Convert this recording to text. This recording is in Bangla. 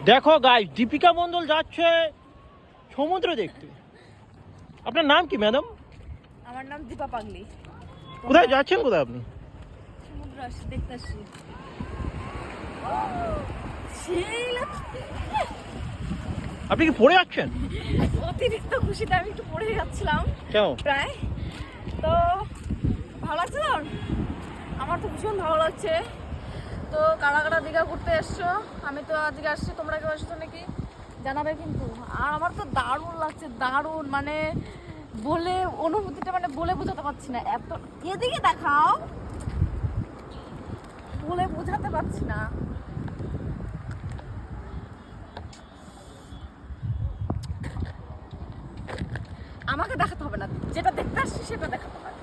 দেখো গাইস, দীপিকা মন্ডল যাচ্ছে সমুদ্র দেখতে। আপনার নাম কি ম্যাডাম? আমার নাম দীপা পাগলি। কোথায় যাচ্ছেন, কোথায় আপনি? সমুদ্র আসছি, দেখতে আসছি। আপনি কি পড়ে যাচ্ছেন? অতিরিক্ত খুশিতে আমি একটু পড়ে যাচ্ছিলাম। কেন? প্রায় তো ভালো লাগছে না? আমার তো ভীষণ ভালো লাগছে। তো কারা কারা দীঘা ঘুরতে এসছো? আমি তো আজকে আসছি, তোমরা কেউ এসছো নাকি জানাবে কিন্তু। আর আমার তো দারুণ লাগছে, দারুণ, মানে বলে অনুভূতিটা মানে বলে বোঝাতে পারছি না। এত এদিকে দেখাও, বলে বোঝাতে পারছি না। আমাকে দেখাতে হবে না, যেটা দেখতে আসছি সেটা দেখাতে হবে।